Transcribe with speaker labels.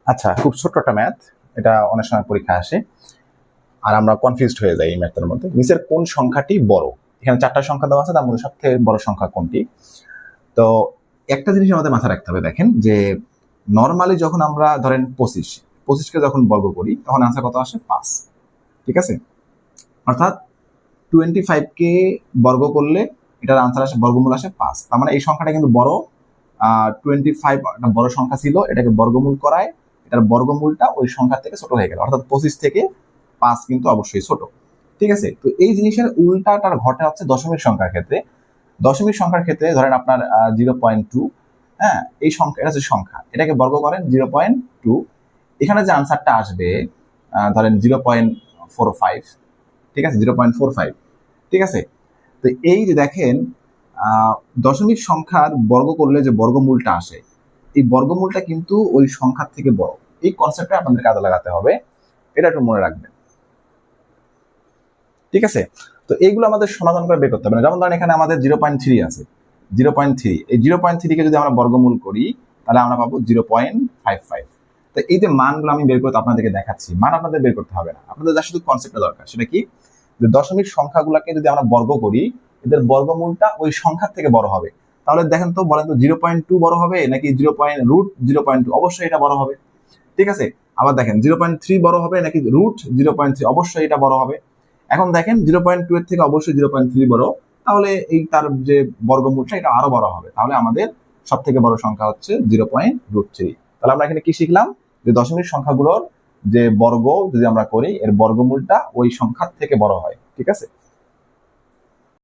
Speaker 1: আচ্ছা, খুব ছোট্ট একটা ম্যাথ, এটা অনেক সময় পরীক্ষা আসে আর আমরা কনফিউজড হয়ে যাই এই ম্যাথের মধ্যে। নিচের কোন সংখ্যাটি বড়? এখানে 4টা সংখ্যা দেওয়া আছে, তার মধ্যে সবথেকে বড় সংখ্যা কোনটি? তো একটা জিনিস আমাদের মাথায় রাখতে হবে, দেখেন যে নর্মালি যখন আমরা ধরেন 25কে যখন বর্গ করি তখন আনসার কত আসে? 5। ঠিক আছে, অর্থাৎ 25কে বর্গ করলে এটার আনসার আসে, বর্গমূল আসে 5। তার মানে এই সংখ্যাটা কিন্তু বড়। 25 একটা বড় সংখ্যা ছিল, এটাকে বর্গমূল করায় এটার বর্গমূলটা ওই সংখ্যা থেকে ছোট হয়ে গেল, অর্থাৎ 25 থেকে 5 কিন্তু অবশ্যই ছোট। ঠিক আছে, তো এই জিনিসের উল্টাটার ঘটে হচ্ছে দশমিক সংখ্যার ক্ষেত্রে। দশমিক সংখ্যার ক্ষেত্রে ধরেন আপনার 0.2, হ্যাঁ, এই সংখ্যা, এটা হচ্ছে সংখ্যা, এটাকে বর্গ করেন 0.2, এখানে যে আনসারটা আসবে ধরেন 0.45। ঠিক আছে, 0.45। ঠিক আছে, তো এই যে দেখেন দশমিক সংখ্যার বর্গ করলে যে বর্গমূলটা আসে, এই বর্গমূলটা কিন্তু ওই সংখ্যার থেকে বড়। এই কনসেপ্টটা আপনাদের কাজে লাগাতে হবে, এটা একটু মনে রাখবেন। ঠিক আছে, তো এইগুলো আমাদের সমাধান করে বের করতে হবে। যেমন ধরেন এখানে আমাদের 0.3 আছে, 0.3, এই 0.3কে যদি আমরা বর্গমূল করি তাহলে আমরা পাবো 0.55। তো এই যে মানগুলো আমি বের করতে আপনাদেরকে দেখাচ্ছি, মান আপনাদের বের করতে হবে না, আপনাদের যা শুধু কনসেপ্টটা দরকার। সেটা কি? যে দশমিক সংখ্যাগুলোকে যদি আমরা বর্গ করি, এদের বর্গমূলটা ওই সংখ্যার থেকে বড় হবে। তাহলে দেখেন তো, বলেন তো 0.2 বড় হবে নাকি √0.2? অবশ্যই এটা বড় হবে। ঠিক আছে, আবার দেখেন 0.3 বড় হবে নাকি √0.3? অবশ্যই এটা বড় হবে। এখন দেখেন 0.2 এর থেকে অবশ্যই 0.3 বড়, তাহলে এই তার যে বর্গমূলটা এটা আরো বড় হবে। তাহলে আমাদের সব থেকে বড় সংখ্যা হচ্ছে 0.3। তাহলে আমরা এখানে কি শিখলাম? যে দশমিক সংখ্যাগুলোর যে বর্গ যদি আমরা করি, এর বর্গমূলটা ওই সংখ্যার থেকে বড় হয়। ঠিক আছে।